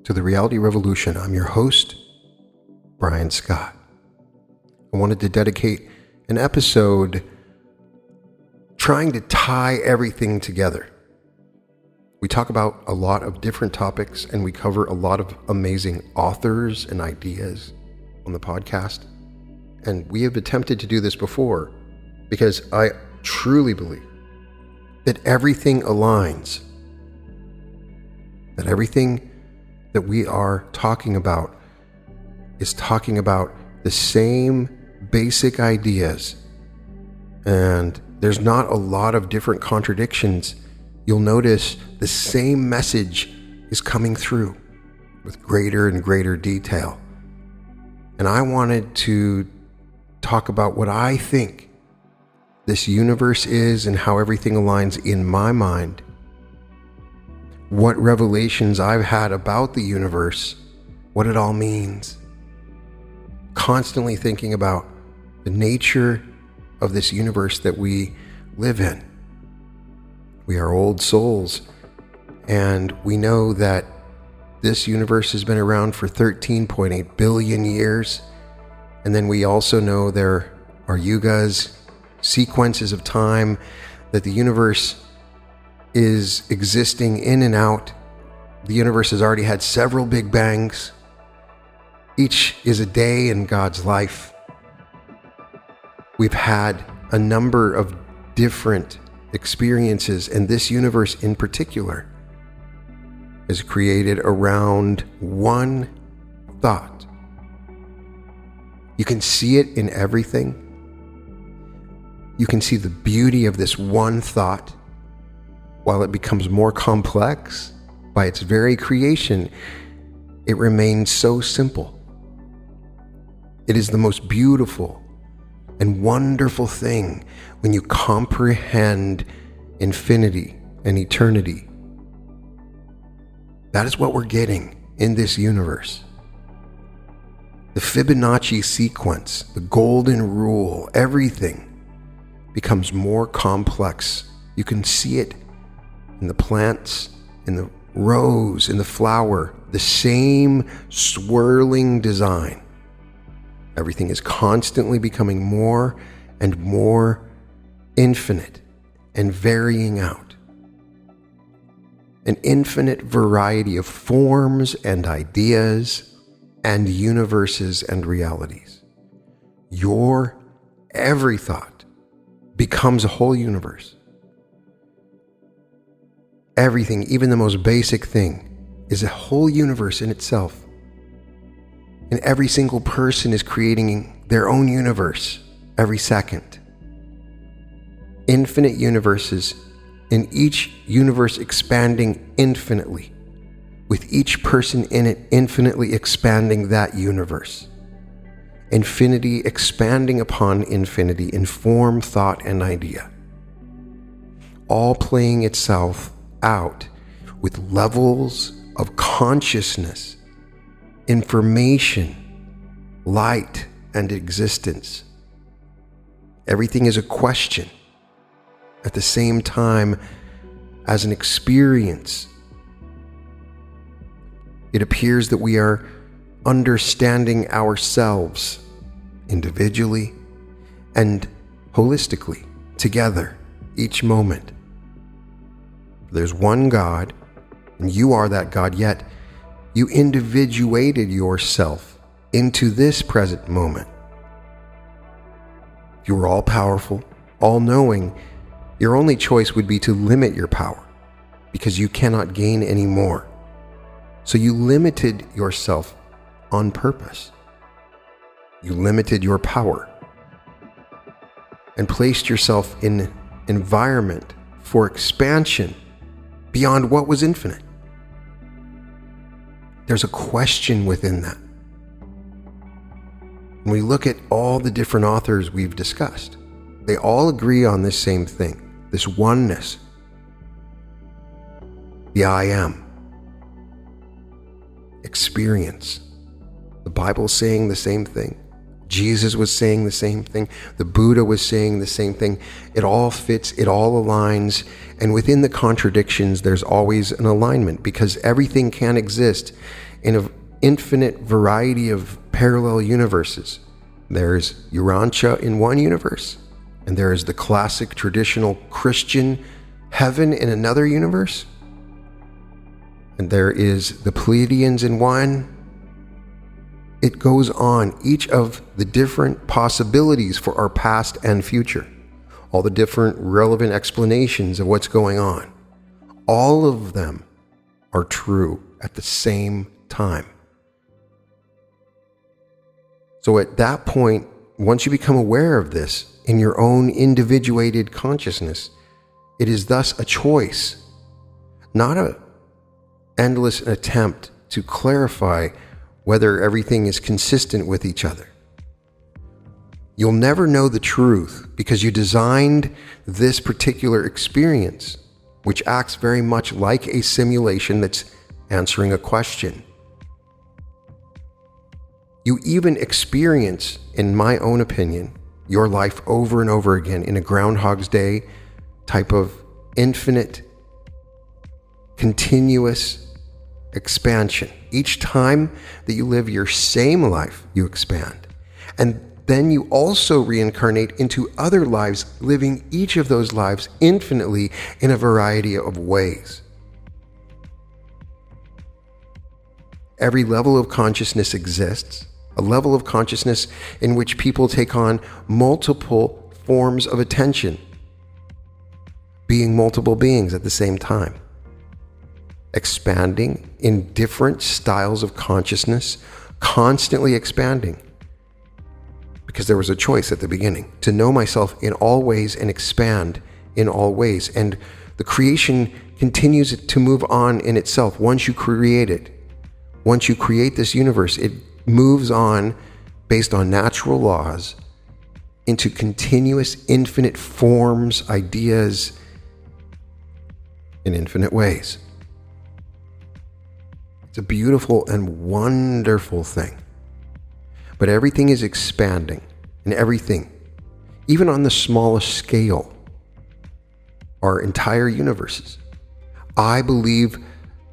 to the Reality Revolution. I'm your host, Brian Scott. I wanted to dedicate an episode trying to tie everything together. We talk about a lot of different topics and we cover a lot of amazing authors and ideas on the podcast. And we have attempted to do this before because I truly believe that everything aligns, that everything that we are talking about is talking about the same basic ideas, and there's not a lot of different contradictions. You'll notice the same message is coming through with greater and greater detail. And I wanted to talk about what I think this universe is and how everything aligns in my mind, what revelations I've had about the universe, what it all means. Constantly thinking about the nature of this universe that we live in. We are old souls, and we know that this universe has been around for 13.8 billion years. And then we also know there are yugas, sequences of time, that the universe is existing in and out. The universe has already had several big bangs. Each is a day in God's life. We've had a number of different experiences, and this universe in particular is created around one thought. You can see it in everything. You can see the beauty of this one thought. While it becomes more complex by its very creation, it remains so simple. It is the most beautiful and wonderful thing when you comprehend infinity and eternity. That is what we're getting in this universe. The Fibonacci sequence, the golden rule, everything becomes more complex. You can see it in the plants, in the rose, in the flower, the same swirling design. Everything is constantly becoming more and more infinite and varying out. An infinite variety of forms and ideas and universes and realities. Your every thought becomes a whole universe. Everything, even the most basic thing, is a whole universe in itself. And every single person is creating their own universe every second. Infinite universes, in each universe expanding infinitely, with each person in it infinitely expanding that universe. Infinity expanding upon infinity in form, thought, and idea. All playing itself out with levels of consciousness, information, light, and existence. Everything is a question at the same time as an experience. It appears that we are understanding ourselves individually and holistically together each moment. There's one God, and you are that God, yet you individuated yourself into this present moment. If you were all-powerful, all-knowing, your only choice would be to limit your power because you cannot gain any more. So you limited yourself on purpose. You limited your power and placed yourself in an environment for expansion beyond what was infinite. There's a question within that. When we look at all the different authors we've discussed, they all agree on this same thing, this oneness, the I am, experience. The Bible's saying the same thing. Jesus was saying the same thing. The Buddha was saying the same thing. It all fits, it all aligns. And within the contradictions, there's always an alignment, because everything can exist in an infinite variety of parallel universes. There's Urantia in one universe, and there is the classic traditional Christian heaven in another universe, and there is the Pleiadians in one. It goes on, each of the different possibilities for our past and future, all the different relevant explanations of what's going on. All of them are true at the same time. So at that point, once you become aware of this in your own individuated consciousness, it is thus a choice, not an endless attempt to clarify whether everything is consistent with each other. You'll never know the truth because you designed this particular experience, which acts very much like a simulation that's answering a question. You even experience, in my own opinion, your life over and over again in a Groundhog's Day type of infinite, continuous expansion. Each time that you live your same life, you expand. And then you also reincarnate into other lives, living each of those lives infinitely in a variety of ways. Every level of consciousness exists, a level of consciousness in which people take on multiple forms of attention, being multiple beings at the same time, expanding in different styles of consciousness, constantly expanding. Because there was a choice at the beginning to know myself in all ways and expand in all ways. And the creation continues to move on in itself. Once you create it, once you create this universe, it moves on based on natural laws into continuous infinite forms, ideas, in infinite ways. It's a beautiful and wonderful thing. But everything is expanding, and everything, even on the smallest scale, are entire universes. I believe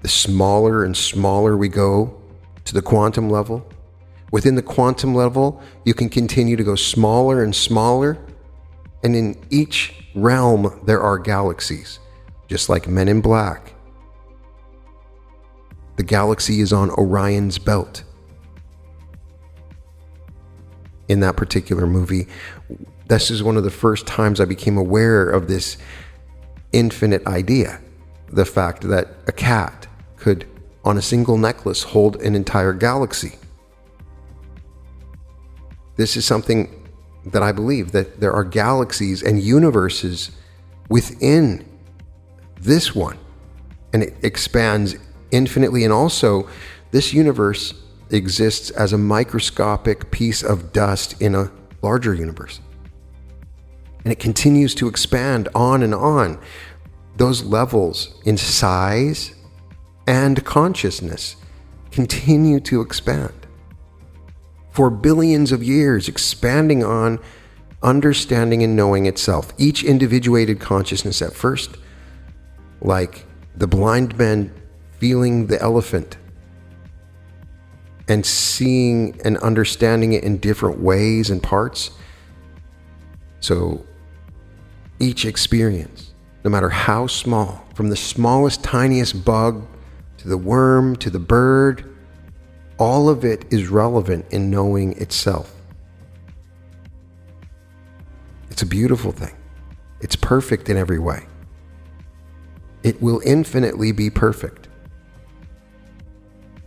the smaller and smaller we go to the quantum level, within the quantum level, you can continue to go smaller and smaller, and in each realm there are galaxies, just like Men in Black. The galaxy is on Orion's belt. In that particular movie, this is one of the first times I became aware of this infinite idea. The fact that a cat could, on a single necklace, hold an entire galaxy. This is something that I believe, that there are galaxies and universes within this one, and it expands infinitely. And also, this universe exists as a microscopic piece of dust in a larger universe. And it continues to expand on and on. Those levels in size and consciousness continue to expand for billions of years, expanding on understanding and knowing itself. Each individuated consciousness at first, like the blind man feeling the elephant and seeing and understanding it in different ways and parts. So each experience, no matter how small, from the smallest, tiniest bug to the worm to the bird, all of it is relevant in knowing itself. It's a beautiful thing. It's perfect in every way. It will infinitely be perfect.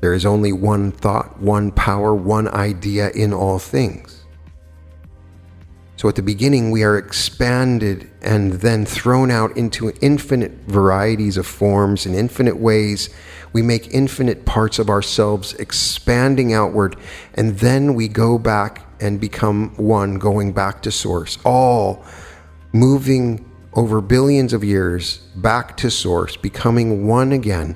There is only one thought, one power, one idea in all things. So at the beginning, we are expanded and then thrown out into infinite varieties of forms in infinite ways. We make infinite parts of ourselves expanding outward, and then we go back and become one, going back to source, all moving over billions of years back to source, becoming one again.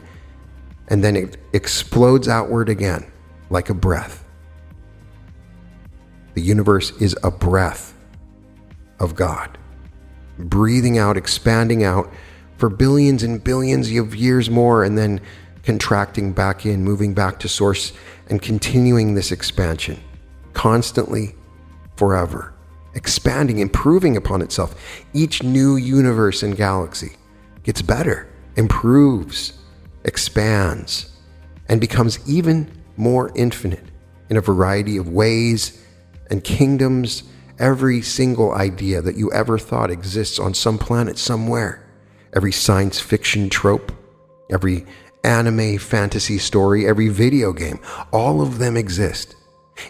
And then it explodes outward again, like a breath. The universe is a breath of God, breathing out, expanding out for billions and billions of years more, and then contracting back in, moving back to source, and continuing this expansion constantly, forever, expanding, improving upon itself. Each new universe and galaxy gets better, improves, expands, and becomes even more infinite in a variety of ways and kingdoms. Every single idea that you ever thought exists on some planet somewhere, every science fiction trope, every anime fantasy story, every video game, all of them exist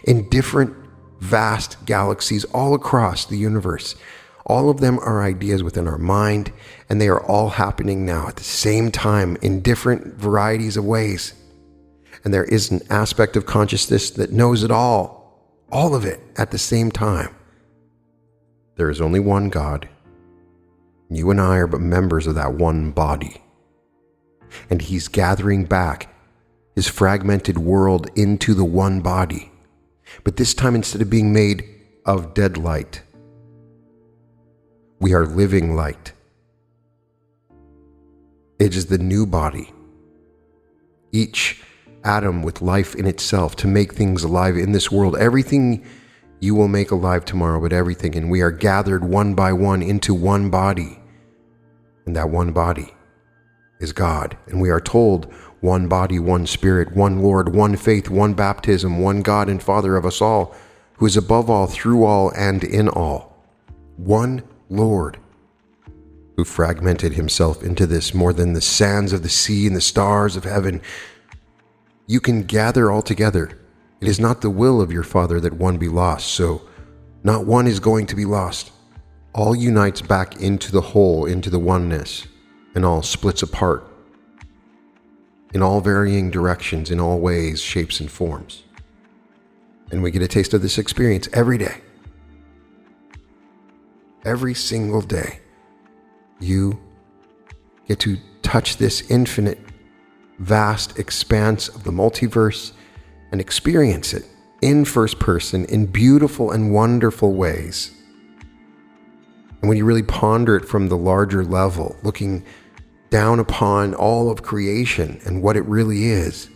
in different vast galaxies all across the universe. All of them are ideas within our mind, and they are all happening now at the same time in different varieties of ways. And there is an aspect of consciousness that knows it all of it at the same time. There is only one God. You and I are but members of that one body. And he's gathering back his fragmented world into the one body. But this time, instead of being made of dead light, we are living light. It is the new body. Each atom with life in itself to make things alive in this world. Everything you will make alive tomorrow, but everything. And we are gathered one by one into one body. And that one body is God. And we are told one body, one spirit, one Lord, one faith, one baptism, one God and Father of us all, who is above all, through all, and in all. One Lord, who fragmented himself into this more than the sands of the sea and the stars of heaven. You can gather all together. It is not the will of your Father that one be lost, so not one is going to be lost. All unites back into the whole, into the oneness, and all splits apart in all varying directions, in all ways, shapes, and forms. And we get a taste of this experience every day. Every single day, you get to touch this infinite, vast expanse of the multiverse and experience it in first person in beautiful and wonderful ways. And when you really ponder it from the larger level, looking down upon all of creation and what it really is,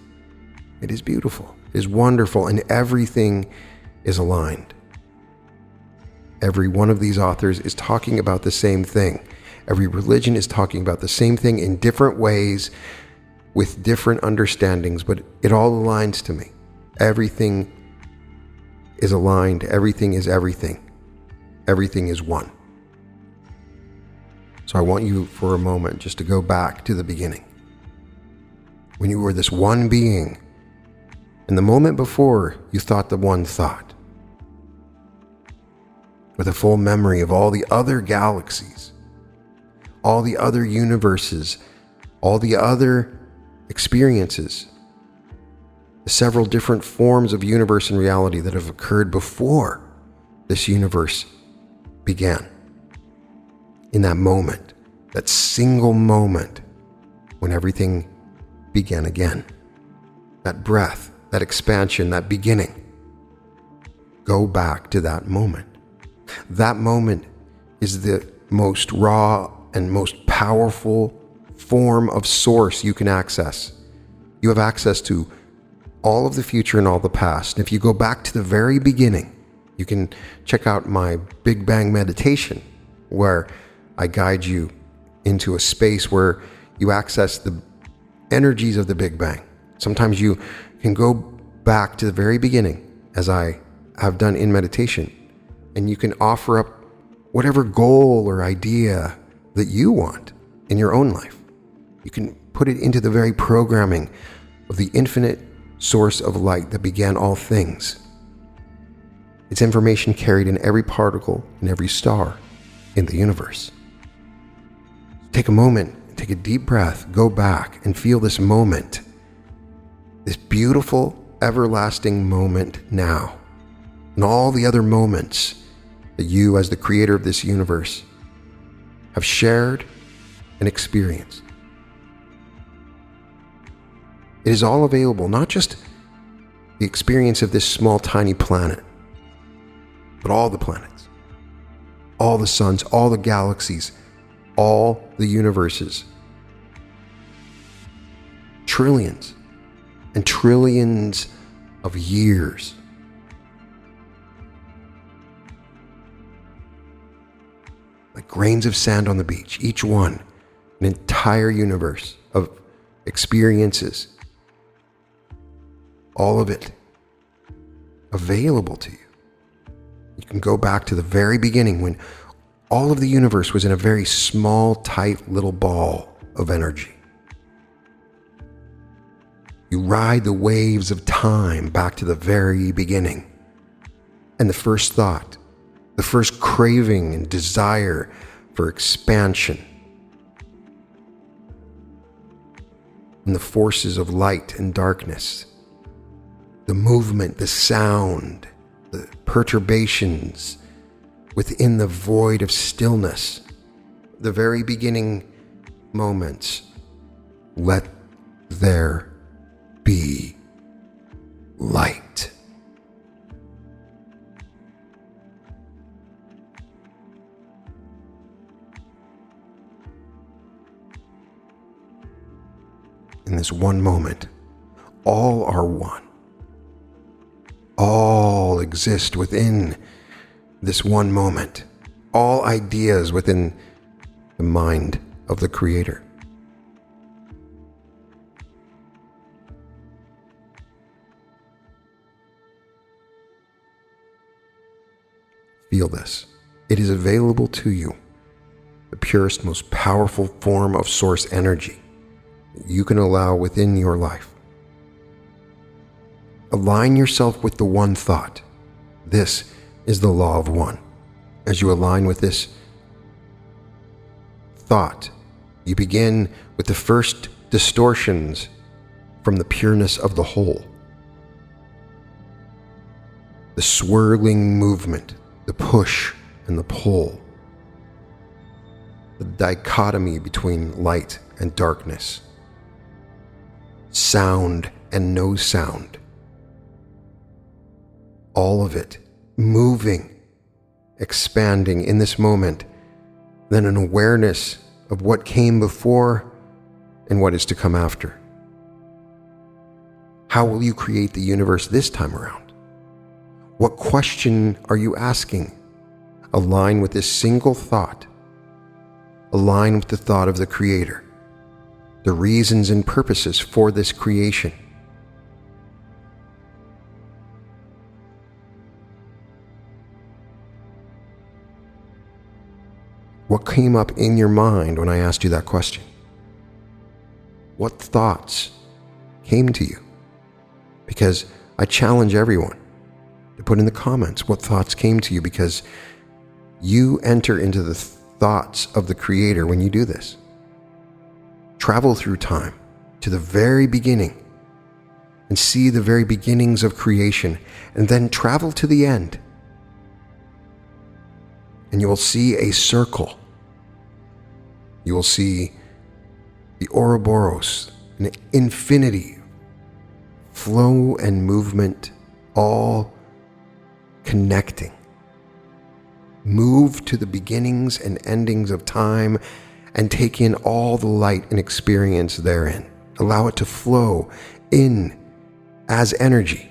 it is beautiful, it is wonderful, and everything is aligned. Every one of these authors is talking about the same thing. Every religion is talking about the same thing in different ways, with different understandings, but it all aligns to me. Everything is aligned. Everything is everything. Everything is one. So I want you for a moment just to go back to the beginning, when you were this one being, and the moment before you thought the one thought, with a full memory of all the other galaxies, all the other universes, all the other experiences, the several different forms of universe and reality that have occurred before this universe began. In that moment, that single moment when everything began again, that breath, that expansion, that beginning, go back to that moment. That moment is the most raw and most powerful form of source you can access. You have access to all of the future and all the past. And if you go back to the very beginning, you can check out my Big Bang meditation, where I guide you into a space where you access the energies of the Big Bang. Sometimes you can go back to the very beginning, as I have done in meditation, and you can offer up whatever goal or idea that you want in your own life. You can put it into the very programming of the infinite source of light that began all things. It's information carried in every particle and every star in the universe. Take a moment, take a deep breath, go back and feel this moment, this beautiful, everlasting moment now, and all the other moments that you, as the creator of this universe, have shared and experienced. It is all available, not just the experience of this small, tiny planet, but all the planets, all the suns, all the galaxies, all the universes. trillions and trillions of years. Like grains of sand on the beach, each one an entire universe of experiences, all of it available to you. You can go back to the very beginning when all of the universe was in a very small, tight little ball of energy. You ride the waves of time back to the very beginning. And the first thought, the first craving and desire for expansion, and the forces of light and darkness, the movement, the sound, the perturbations within the void of stillness, the very beginning moments. Let there be light. In this one moment, all are one. All exist within this one moment. All ideas within the mind of the Creator. Feel this. It is available to you, the purest, most powerful form of source energy that you can allow within your life. Align yourself with the one thought. This is the law of one. As you align with this thought, you begin with the first distortions from the pureness of the whole. The swirling movement, the push and the pull, the dichotomy between light and darkness, sound and no sound, all of it moving, expanding in this moment, then an awareness of what came before and what is to come after. How will you create the universe this time around? What question are you asking? Align with this single thought. Align with the thought of the Creator, the reasons and purposes for this creation. What came up in your mind when I asked you that question? What thoughts came to you? Because I challenge everyone to put in the comments what thoughts came to you, because you enter into the thoughts of the Creator when you do this. Travel through time to the very beginning and see the very beginnings of creation, and then travel to the end. And you will see a circle. You will see the Ouroboros, an infinity, flow and movement, all connecting. Move to the beginnings and endings of time and take in all the light and experience therein. Allow it to flow in as energy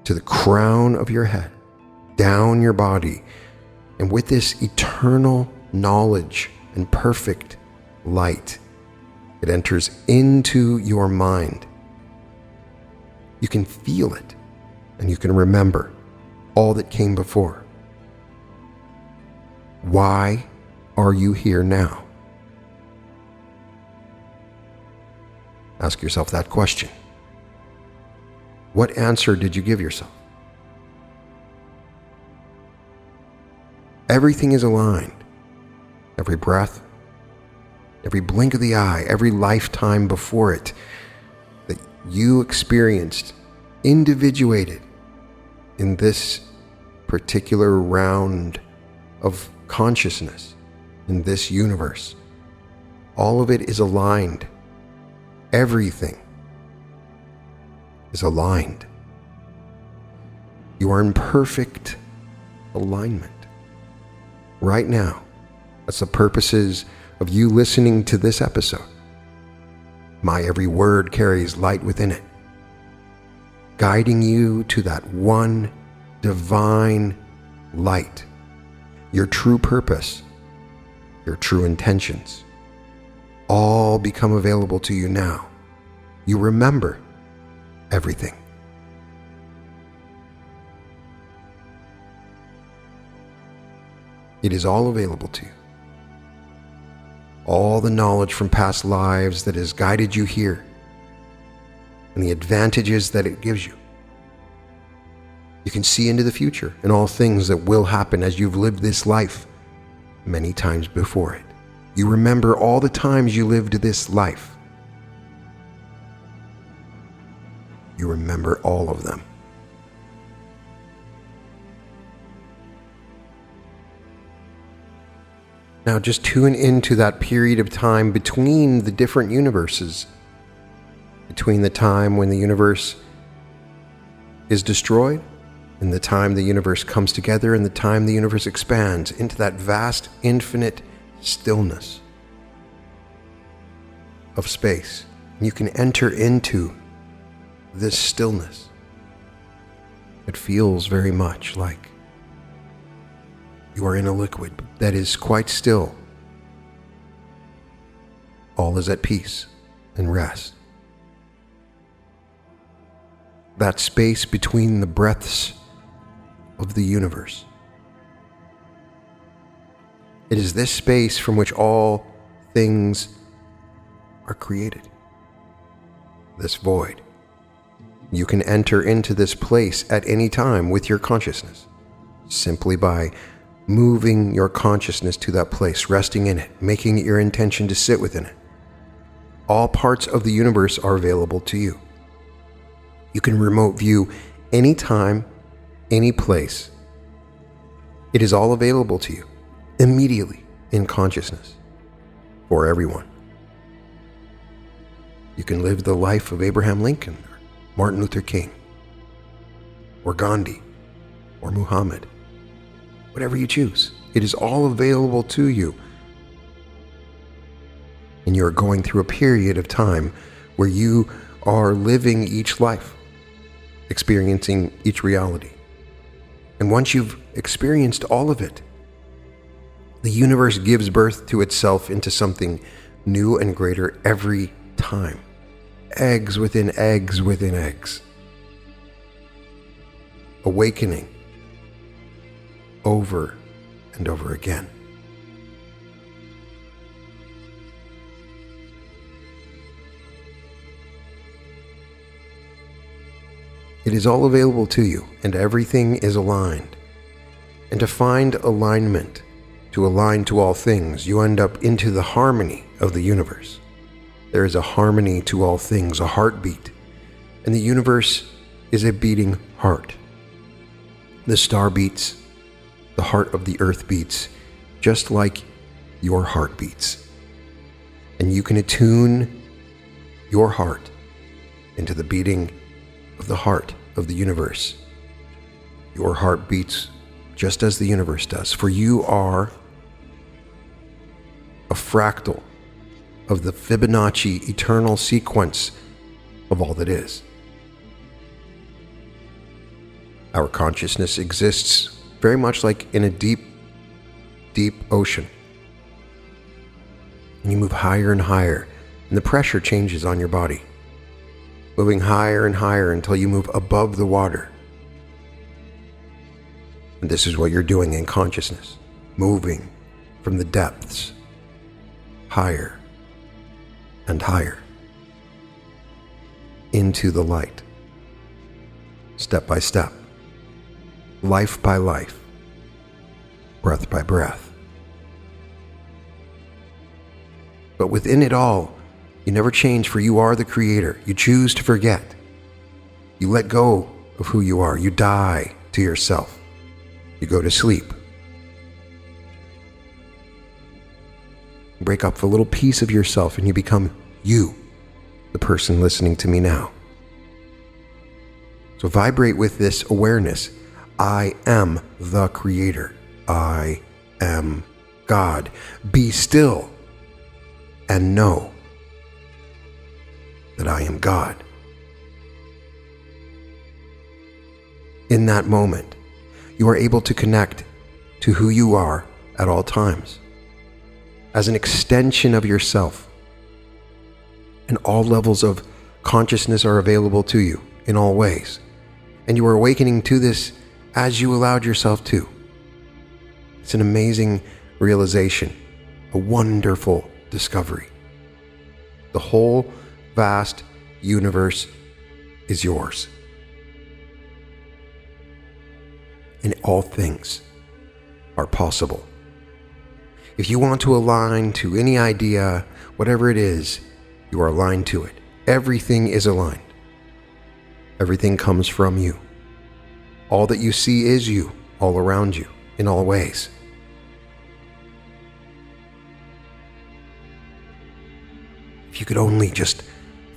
to the crown of your head, down your body, and with this eternal knowledge and perfect light, it enters into your mind. You can feel it, and you can remember all that came before. Why are you here now? Ask yourself that question. What answer did you give yourself? Everything is aligned. Every breath, every blink of the eye, every lifetime before it that you experienced, individuated in this particular round of consciousness in this universe. All of it is aligned. Everything is aligned. You are in perfect alignment. Right now, that's the purposes of you listening to this episode. My every word carries light within it, guiding you to that one divine light, your true purpose, your true intentions, all become available to you now. You remember everything. It is all available to you. All the knowledge from past lives that has guided you here, and the advantages that it gives you. You can see into the future and all things that will happen as you've lived this life many times before it. You remember all the times you lived this life. You remember all of them. Now just tune into that period of time between the different universes, between the time when the universe is destroyed and the time the universe comes together and the time the universe expands into that vast, infinite stillness of space. You can enter into this stillness. It feels very much like you are in a liquid that is quite still. All is at peace and rest. That space between the breaths of the universe. It is this space from which all things are created. This void. You can enter into this place at any time with your consciousness, simply by moving your consciousness to that place, resting in it, making it your intention to sit within it. All parts of the universe are available to you. You can remote view anytime, any place. It is all available to you immediately in consciousness for everyone. You can live the life of Abraham Lincoln, or Martin Luther King, or Gandhi, or Muhammad. Whatever you choose, it is all available to you. And you are going through a period of time where you are living each life, experiencing each reality. And once you've experienced all of it, the universe gives birth to itself into something new and greater every time. Eggs within eggs within eggs. Awakening over and over again. It is all available to you, and everything is aligned. And to find alignment, to align to all things, you end up into the harmony of the universe. There is a harmony to all things, a heartbeat, and the universe is a beating heart. The star beats, the heart of the earth beats, just like your heart beats. And you can attune your heart into the beating of the heart of the universe. Your heart beats just as the universe does, for you are a fractal of the Fibonacci eternal sequence of all that is. Our consciousness exists very much like in a deep, deep ocean. And you move higher and higher, and the pressure changes on your body, moving higher and higher until you move above the water. And this is what you're doing in consciousness, moving from the depths higher and higher into the light, step by step, life by life, breath by breath. But within it all, you never change, for you are the creator. You choose to forget. You let go of who you are. You die to yourself. You go to sleep. You break up a little piece of yourself and you become you, the person listening to me now. So vibrate with this awareness. I am the creator. I am God. Be still and know that I am God. In that moment, you are able to connect to who you are at all times, as an extension of yourself. And all levels of consciousness are available to you in all ways. And you are awakening to this as you allowed yourself to. It's an amazing realization, a wonderful discovery. The whole vast universe is yours. And all things are possible. If you want to align to any idea, whatever it is, you are aligned to it. Everything is aligned. Everything comes from you. All that you see is you, all around you, in all ways. If you could only just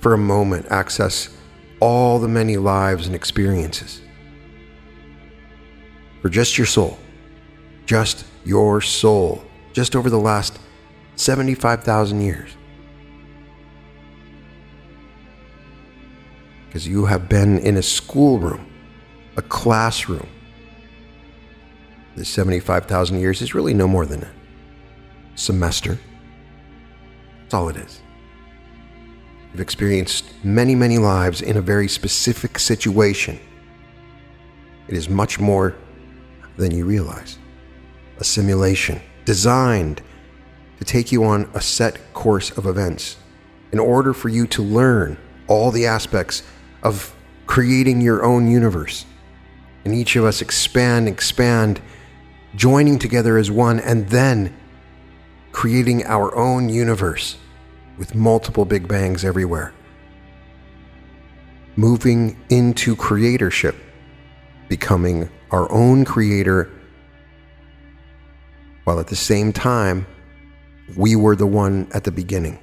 for a moment access all the many lives and experiences for just your soul, just your soul, just over the last 75,000 years. Because you have been in a schoolroom, a classroom. This 75,000 years is really no more than a semester. That's all it is. You've experienced many, many lives in a very specific situation. It is much more than you realize. A simulation designed to take you on a set course of events in order for you to learn all the aspects of creating your own universe. And each of us expand, joining together as one, and then creating our own universe with multiple big bangs everywhere. Moving into creatorship, becoming our own creator, while at the same time, we were the one at the beginning.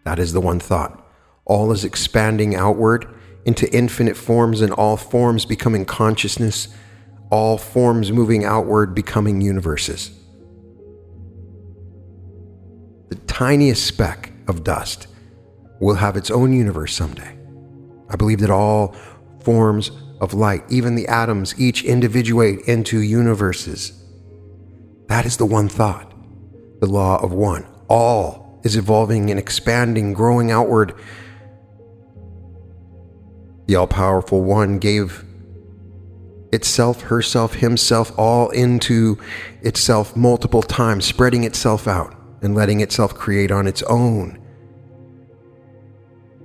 That is the one thought. All is expanding outward into infinite forms, and all forms becoming consciousness, all forms moving outward becoming universes. The tiniest speck of dust will have its own universe someday. I believe that all forms of light, even the atoms, each individuate into universes. That is the one thought, the law of one. All is evolving and expanding, growing outward. The all-powerful one gave itself, herself, himself, all into itself multiple times, spreading itself out and letting itself create on its own.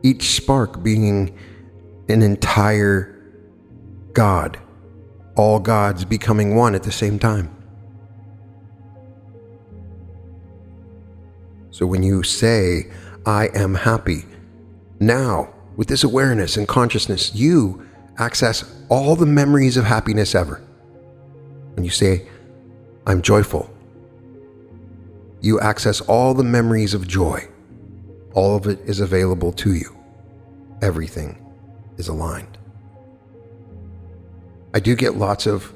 Each spark being an entire God, all gods becoming one at the same time. So when you say, I am happy, now, with this awareness and consciousness, you access all the memories of happiness ever. When you say, I'm joyful, you access all the memories of joy. All of it is available to you. Everything is aligned. I do get lots of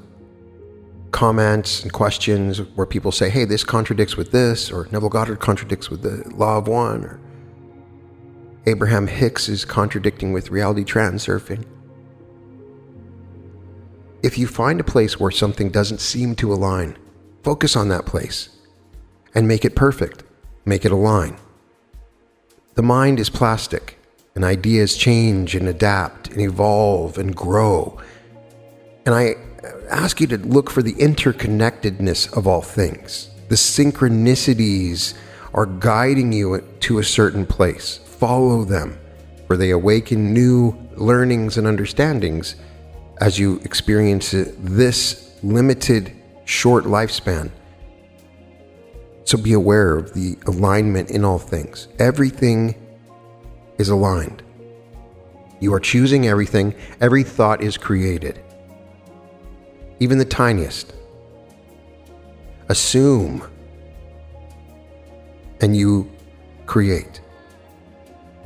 comments and questions where people say, hey, this contradicts with this, or Neville Goddard contradicts with the law of one, or Abraham Hicks is contradicting with reality transurfing. If you find a place where something doesn't seem to align, focus on that place and make it perfect, make it align. The mind is plastic, and ideas change and adapt and evolve and grow. And I ask you to look for the interconnectedness of all things. The synchronicities are guiding you to a certain place. Follow them, for they awaken new learnings and understandings as you experience this limited, short lifespan. So be aware of the alignment in all things. Everything is aligned. You are choosing everything. Every thought is created. Even the tiniest. Assume, and you create.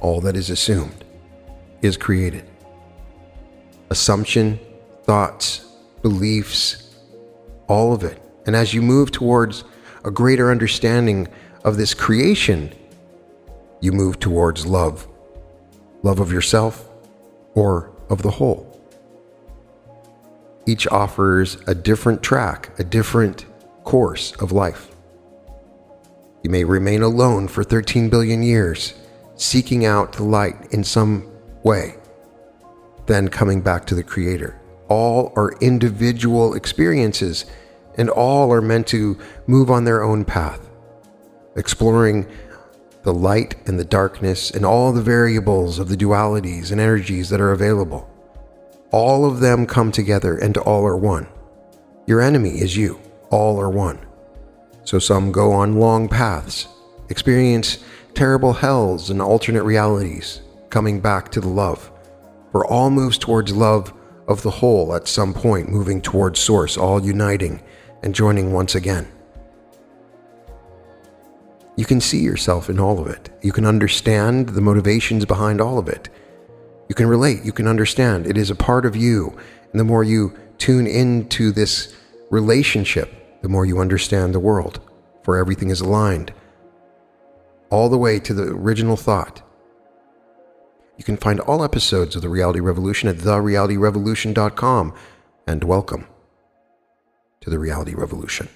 All that is assumed is created. Assumption, thoughts, beliefs, all of it. And as you move towards a greater understanding of this creation, you move towards love. Love of yourself or of the whole. Each offers a different track, a different course of life. You may remain alone for 13 billion years, seeking out the light in some way, then coming back to the Creator. All are individual experiences, and all are meant to move on their own path, exploring the light and the darkness and all the variables of the dualities and energies that are available. All of them come together and all are one. Your enemy is you. All are one. So some go on long paths, experience terrible hells and alternate realities, coming back to the love. For all moves towards love of the whole at some point, moving towards source, all uniting and joining once again. You can see yourself in all of it. You can understand the motivations behind all of it. You can relate, you can understand. It is a part of you. And the more you tune into this relationship, the more you understand the world, for everything is aligned. All the way to the original thought. You can find all episodes of The Reality Revolution at therealityrevolution.com. And welcome to The Reality Revolution.